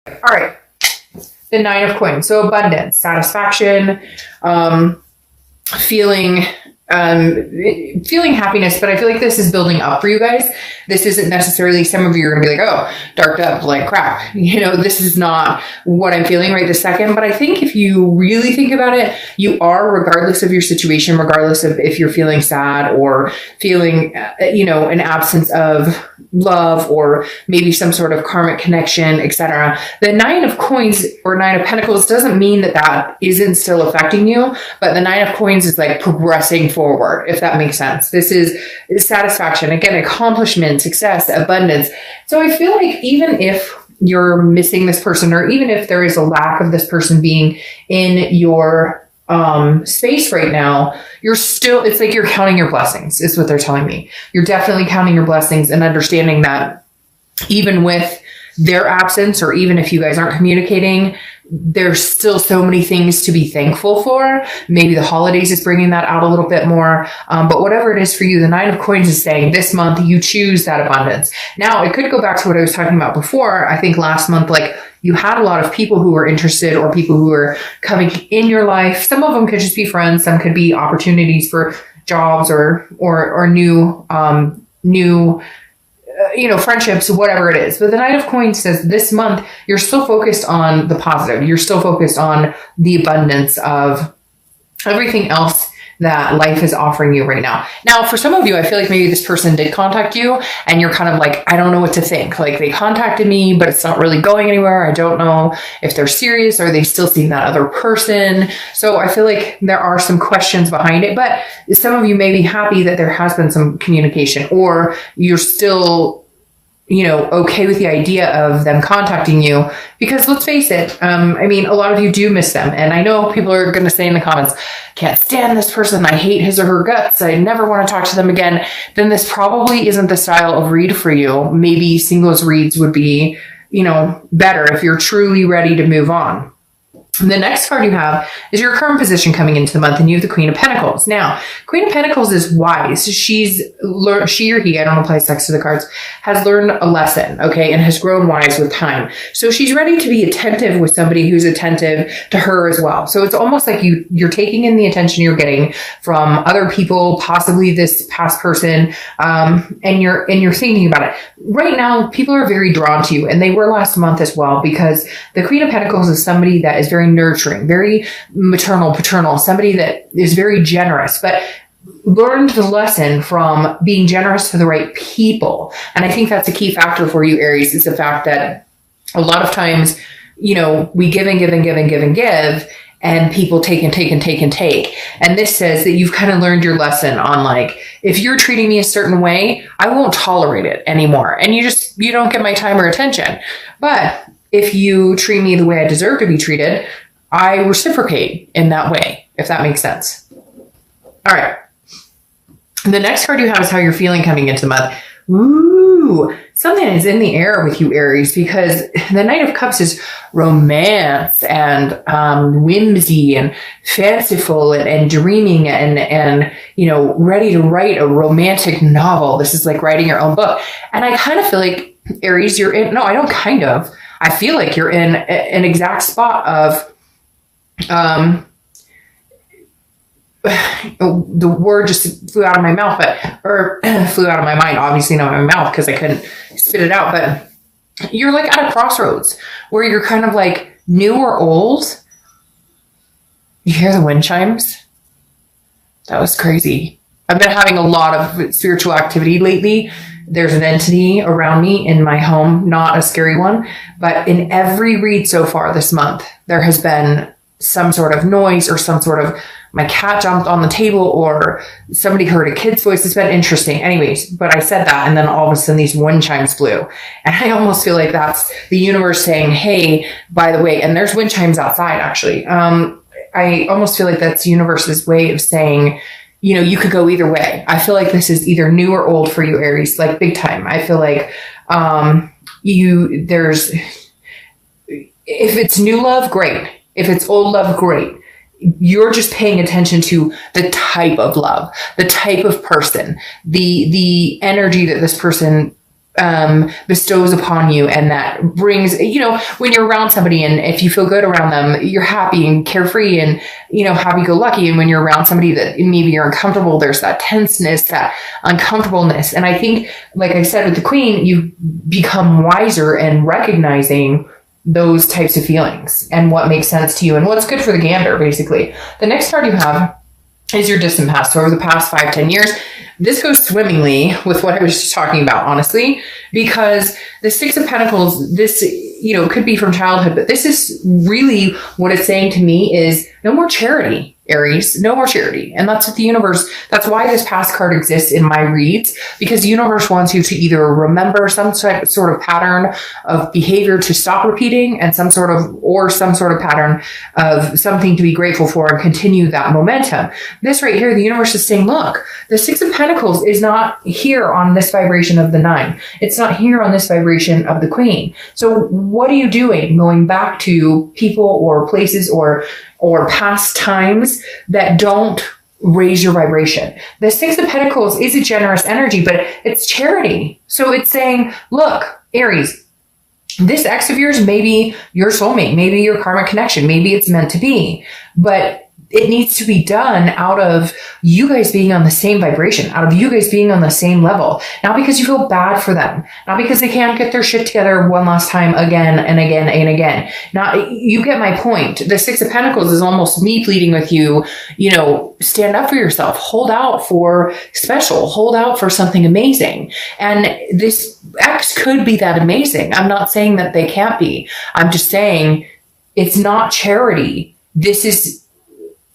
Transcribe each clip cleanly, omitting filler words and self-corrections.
All right. The Nine of Coins. So abundance, satisfaction, feeling happiness, but I feel like this is building up for you guys. This isn't necessarily, some of you are gonna be like, oh, darked up like crap. This is not what I'm feeling right this second. But I think if you really think about it, you are, regardless of your situation, regardless of if you're feeling sad or feeling, an absence of love or maybe some sort of karmic connection, etc. The Nine of Coins or Nine of Pentacles doesn't mean that isn't still affecting you, but the Nine of Coins is like progressing forward, if that makes sense. This is satisfaction, again, accomplishment, success, abundance. So I feel like even if you're missing this person, or even if there is a lack of this person being in your space right now, it's like you're counting your blessings, is what they're telling me. You're definitely counting your blessings and understanding that even with their absence, or even if you guys aren't communicating, there's still so many things to be thankful for. Maybe the holidays is bringing that out a little bit more. But whatever it is for you, the Nine of Coins is saying this month you choose that abundance. Now, it could go back to what I was talking about before. I think last month, like, you had a lot of people who were interested or people who were coming in your life. Some of them could just be friends. Some could be opportunities for jobs or new friendships, whatever it is. But the Knight of Coins says this month, you're still focused on the positive. You're still focused on the abundance of everything else that life is offering you right now. Now, for some of you, I feel like maybe this person did contact you and you're kind of like, I don't know what to think. Like, they contacted me, but it's not really going anywhere. I don't know if they're serious or are they still seeing that other person. So I feel like there are some questions behind it, but some of you may be happy that there has been some communication, or you're still okay with the idea of them contacting you, because let's face it, a lot of you do miss them. And I know people are going to say in the comments, can't stand this person, I hate his or her guts, I never want to talk to them again. Then this probably isn't the style of read for you. Maybe singles reads would be, better if you're truly ready to move on. The next card you have is your current position coming into the month, and you have the Queen of Pentacles. Now, Queen of Pentacles is wise. She or he, I don't apply sex to the cards, has learned a lesson, okay, and has grown wise with time. So she's ready to be attentive with somebody who's attentive to her as well. So it's almost like you're taking in the attention you're getting from other people, possibly this past person, and you're thinking about it. Right now, people are very drawn to you, and they were last month as well, because the Queen of Pentacles is somebody that is very nurturing, very maternal, paternal, somebody that is very generous, but learned the lesson from being generous to the right people. And I think that's a key factor for you, Aries, is the fact that a lot of times, we give and give and give and give and give, and people take and take and take and take. And this says that you've kind of learned your lesson on, like, if you're treating me a certain way, I won't tolerate it anymore. And you don't get my time or attention. But if you treat me the way I deserve to be treated, I reciprocate in that way, if that makes sense. All right. The next card you have is how you're feeling coming into the month. Ooh, something is in the air with you, Aries, because the Knight of Cups is romance and whimsy and fanciful and dreaming and ready to write a romantic novel. This is like writing your own book. And I kind of feel like, Aries, I feel like you're in an exact spot of, the word just flew out of my mouth, flew out of my mind, obviously not my mouth because I couldn't spit it out, but you're like at a crossroads where you're kind of like new or old. You hear the wind chimes? That was crazy. I've been having a lot of spiritual activity lately. There's an entity around me in my home, not a scary one, but in every read so far this month, there has been some sort of noise or some sort of, my cat jumped on the table or somebody heard a kid's voice. It's been interesting. Anyways, but I said that, and then all of a sudden these wind chimes blew. And I almost feel like that's the universe saying, hey, by the way, and there's wind chimes outside actually. I almost feel like that's the universe's way of saying, you could go either way. I feel like this is either new or old for you, Aries, like big time. I feel like if it's new love, great. If it's old love, great. You're just paying attention to the type of love, the type of person, the energy that this person bestows upon you, and that brings, when you're around somebody and if you feel good around them, you're happy and carefree and, happy-go-lucky. And when you're around somebody that maybe you're uncomfortable, there's that tenseness, that uncomfortableness. And I think, like I said with the Queen, you become wiser and recognizing those types of feelings and what makes sense to you and what's good for the gander, basically. The next card you have is your distant past. So over the past 5-10 years, this goes swimmingly with what I was just talking about, honestly, because the Six of Pentacles, this, could be from childhood, but this is really what it's saying to me is no more charity, Aries, no more charity. And that's what the universe, that's why this past card exists in my reads, because the universe wants you to either remember some sort of pattern of behavior to stop repeating and some sort of pattern of something to be grateful for and continue that momentum. This right here, the universe is saying, look, the Six of Pentacles is not here on this vibration of the 9. It's not here on this vibration of the Queen. So what are you doing? Going back to people or places or past times that don't raise your vibration. The Six of Pentacles is a generous energy, but it's charity. So it's saying, look, Aries, this ex of yours may be your soulmate, maybe your karmic connection, maybe it's meant to be, but it needs to be done out of you guys being on the same vibration, out of you guys being on the same level. Not because you feel bad for them, not because they can't get their shit together one last time again and again and again. Not, you get my point. The Six of Pentacles is almost me pleading with you, stand up for yourself, hold out for special, hold out for something amazing. And this ex could be that amazing. I'm not saying that they can't be. I'm just saying it's not charity. This is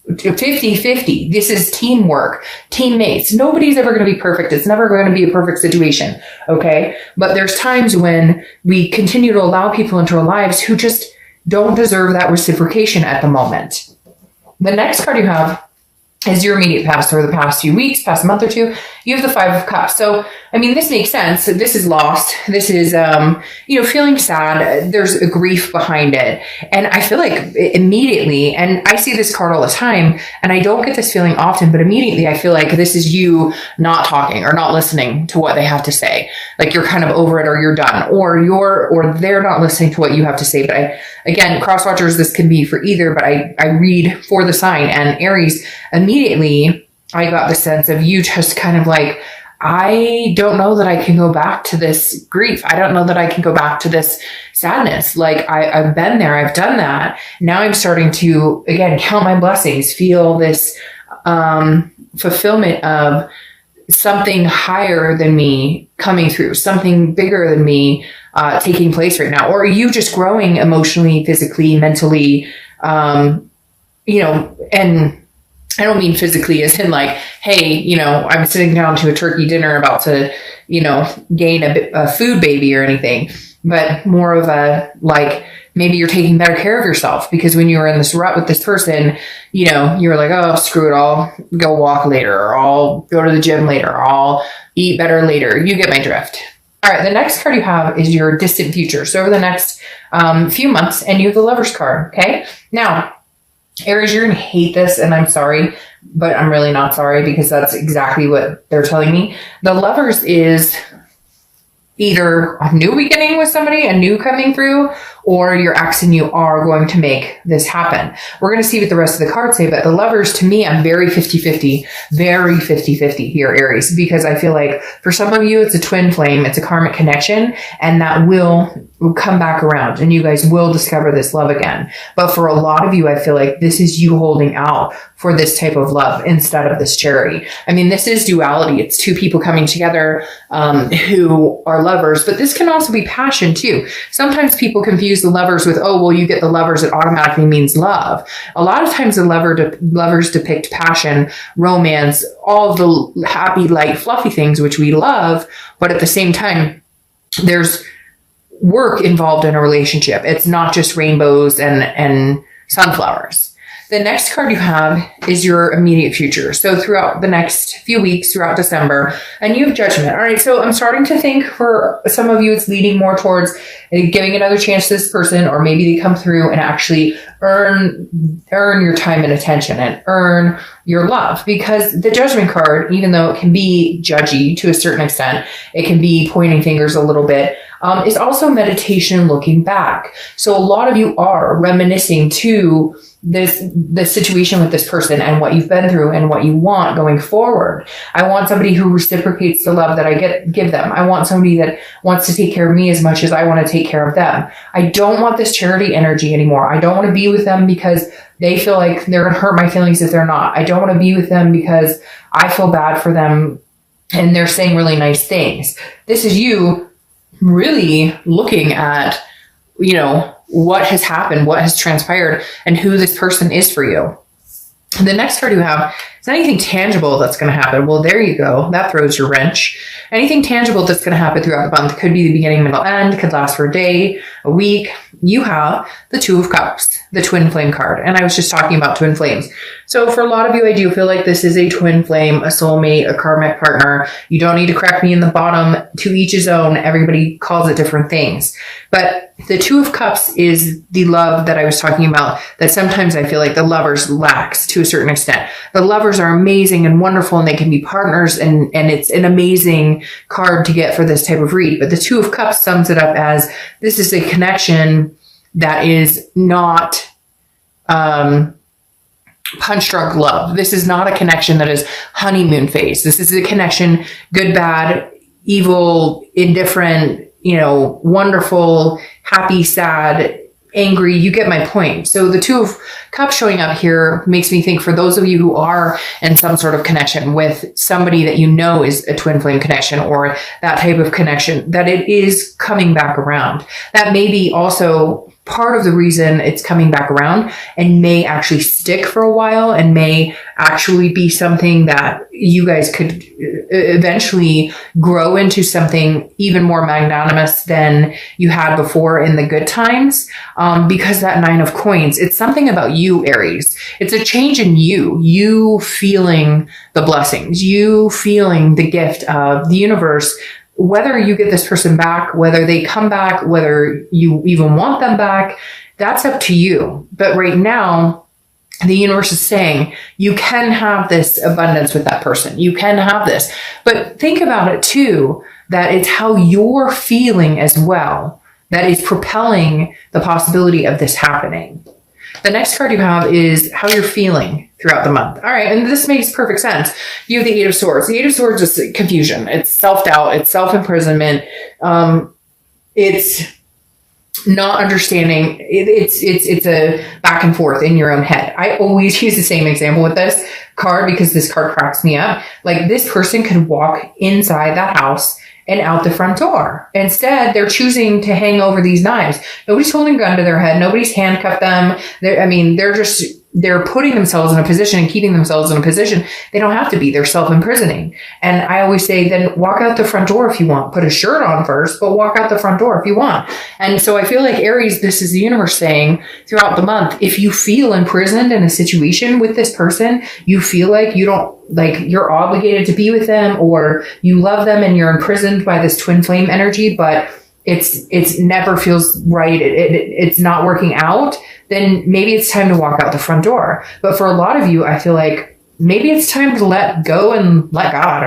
50-50. This is teamwork, teammates. Nobody's ever going to be perfect. It's never going to be a perfect situation. Okay. But there's times when we continue to allow people into our lives who just don't deserve that reciprocation at the moment. The next card you have is your immediate past, or the past few weeks, past month or two. You have the Five of Cups. So, this makes sense. This is lost. This is, feeling sad. There's a grief behind it. And I feel like immediately, and I see this card all the time, and I don't get this feeling often, but immediately I feel like this is you not talking or not listening to what they have to say. Like you're kind of over it, or you're done, or they're not listening to what you have to say. But again, cross watchers, this can be for either, but I read for the sign. And Aries, immediately I got the sense of you just kind of like, I don't know that I can go back to this grief. I don't know that I can go back to this sadness. Like I've been there. I've done that. Now I'm starting to, again, count my blessings, feel this fulfillment of something higher than me coming through, something bigger than me taking place right now. Or you just growing emotionally, physically, mentally, and I don't mean physically as in like, hey, I'm sitting down to a turkey dinner about to, gain a food baby or anything, but more of a, like, maybe you're taking better care of yourself because when you were in this rut with this person, you were like, oh, screw it, I'll go walk later, or I'll go to the gym later, or I'll eat better later. You get my drift. All right. The next card you have is your distant future. So over the next few months, and you have the Lover's card. Okay. Now, Aries, you're going to hate this, and I'm sorry, but I'm really not sorry because that's exactly what they're telling me. The Lovers is either a new beginning with somebody, a new coming through, or your ex and you are going to make this happen. We're going to see what the rest of the cards say, but the Lovers, to me, I'm very 50-50 here, Aries, because I feel like for some of you, it's a twin flame, it's a karmic connection, and that will come back around and you guys will discover this love again. But for a lot of you, I feel like this is you holding out for this type of love instead of this charity. This is duality. It's two people coming together who are lovers, but this can also be passion too. Sometimes people confuse the Lovers with, oh, well, you get the Lovers, it automatically means love. A lot of times the Lovers depict passion, romance, all the happy, light, fluffy things, which we love. But at the same time, there's work involved in a relationship. It's not just rainbows and sunflowers. The next card you have is your immediate future. So throughout the next few weeks, throughout December, and you have Judgment. All right, so I'm starting to think for some of you, it's leading more towards giving another chance to this person, or maybe they come through and actually earn your time and attention and earn your love. Because the Judgment card, even though it can be judgy to a certain extent, it can be pointing fingers a little bit, is also meditation looking back. So a lot of you are reminiscing to this situation with this person and what you've been through and what you want going forward. I want somebody who reciprocates the love that I give them. I want somebody that wants to take care of me as much as I want to take care of them. I don't want this charity energy anymore. I don't want to be with them because they feel like they're going to hurt my feelings if they're not. I don't want to be with them because I feel bad for them and they're saying really nice things. This is you really looking at, what has happened, what has transpired, and who this person is for you. The next card you have is anything tangible that's going to happen. Well, there you go. That throws your wrench. Anything tangible that's going to happen throughout the month. Could be the beginning, middle, end. Could last for a day, a week. You have the Two of Cups, the twin flame card. And I was just talking about twin flames. So for a lot of you, I do feel like this is a twin flame, a soulmate, a karmic partner. You don't need to correct me in the bottom. To each his own. Everybody calls it different things. But the Two of Cups is the love that I was talking about, that sometimes I feel like the lovers lacks to a certain extent. The lovers are amazing and wonderful and they can be partners, and it's an amazing card to get for this type of read. But the Two of Cups sums it up as this is a connection that is not punch drunk love. This is not a connection that is honeymoon phase. This is a connection, good, bad, evil, indifferent, wonderful, happy, sad, angry. You get my point. So the Two of Cups showing up here makes me think, for those of you who are in some sort of connection with somebody that is a twin flame connection or that type of connection, that it is coming back around. That may be also part of the reason it's coming back around, and may actually stick for a while, and may actually be something that you guys could eventually grow into something even more magnanimous than you had before in the good times. Because that Nine of Coins, it's something about you, Aries. It's a change in you feeling the blessings, you feeling the gift of the universe. Whether you get this person back, whether they come back, whether you even want them back, that's up to you. But right now, the universe is saying you can have this abundance with that person. You can have this. But think about it too, that it's how you're feeling as well that is propelling the possibility of this happening. The next card you have is how you're feeling throughout the month. All right, and this makes perfect sense. You have the Eight of Swords. The Eight of Swords is confusion. It's self-doubt. It's self-imprisonment. It's not understanding. It's a back and forth in your own head. I always use the same example with this card because this card cracks me up. Like, this person could walk inside that house and out the front door. Instead, they're choosing to hang over these knives. Nobody's holding a gun to their head. Nobody's handcuffed them. They're putting themselves in a position and keeping themselves in a position. They don't have to be. They're self-imprisoning. And I always say, then walk out the front door if you want. Put a shirt on first, but walk out the front door if you want. And so I feel like, Aries, this is the universe saying throughout the month, if you feel imprisoned in a situation with this person, you feel like you're obligated to be with them, or you love them and you're imprisoned by this twin flame energy, but it's never feels right. It's not working out. Then maybe it's time to walk out the front door. But for a lot of you, I feel like maybe it's time to let go and let God,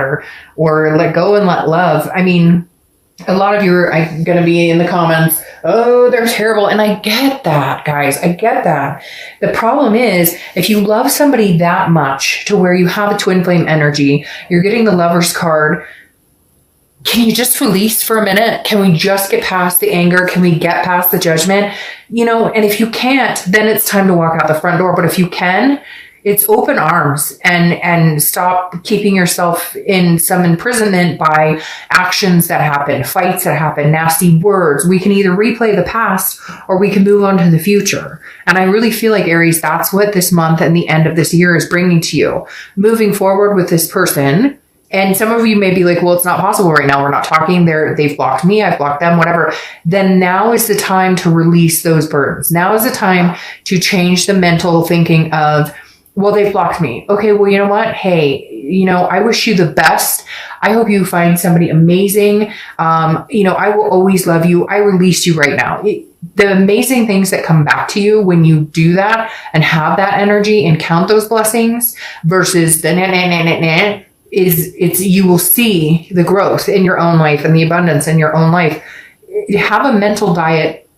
or let go and let love. I mean, a lot of you are going to be in the comments, oh, they're terrible. And I get that, guys. I get that. The problem is, if you love somebody that much to where you have a twin flame energy, you're getting the Lover's card. Can you just release for a minute? Can we just get past the anger? Can we get past the judgment? And if you can't, then it's time to walk out the front door. But if you can, it's open arms and stop keeping yourself in some imprisonment by actions that happen, fights that happen, nasty words. We can either replay the past or we can move on to the future. And I really feel like, Aries, that's what this month and the end of this year is bringing to you. Moving forward with this person, and some of you may be like, well, it's not possible right now. We're not talking. They've blocked me. I've blocked them, whatever. Then now is the time to release those burdens. Now is the time to change the mental thinking of, well, they've blocked me. Okay, well, you know what? Hey, I wish you the best. I hope you find somebody amazing. I will always love you. I release you right now. The amazing things that come back to you when you do that and have that energy and count those blessings versus the you will see the growth in your own life and the abundance in your own life. Have a mental diet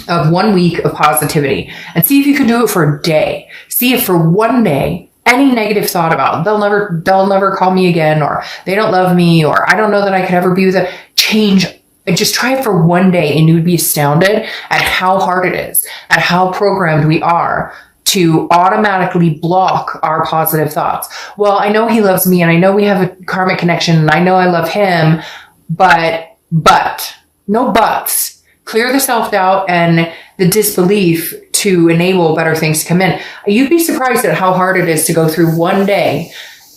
of 1 week of positivity and see if you can do it for a day. See if for one day, any negative thought about they'll never call me again, or they don't love me, or I don't know that I could ever be with them, change. Just try it for one day and you would be astounded at how hard it is, at how programmed we are to automatically block our positive thoughts. Well, I know he loves me and I know we have a karmic connection and I know I love him, but, no buts. Clear the self-doubt and the disbelief to enable better things to come in. You'd be surprised at how hard it is to go through one day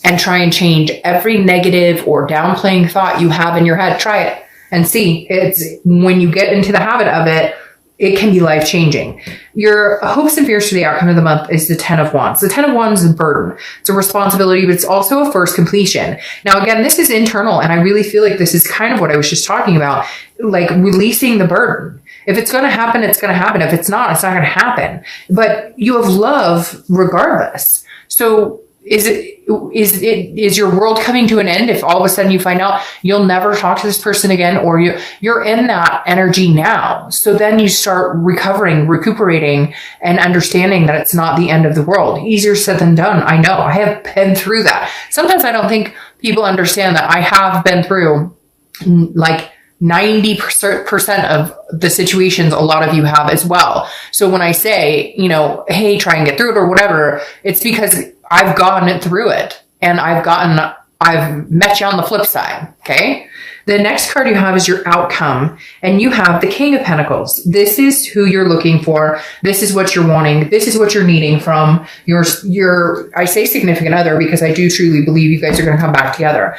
and try and change every negative or downplaying thought you have in your head. Try it and see. It's when you get into the habit of it, it can be life-changing. Your hopes and fears for the outcome of the month is the 10 of Wands. The 10 of Wands is a burden. It's a responsibility, but it's also a first completion. Now, again, this is internal, and I really feel like this is kind of what I was just talking about, like releasing the burden. If it's going to happen, it's going to happen. If it's not going to happen. But you have love regardless. So is your world coming to an end if all of a sudden you find out you'll never talk to this person again, or you're in that energy now? So then you start recuperating and understanding that it's not the end of the world. Easier said than done. I know. I have been through that. Sometimes I don't think people understand that I have been through like 90% of the situations a lot of you have as well. So when I say, hey, try and get through it or whatever, it's because I've gone through it and I've met you on the flip side. Okay. The next card you have is your outcome, and you have the King of Pentacles. This is who you're looking for. This is what you're wanting. This is what you're needing from your, I say significant other because I do truly believe you guys are going to come back together.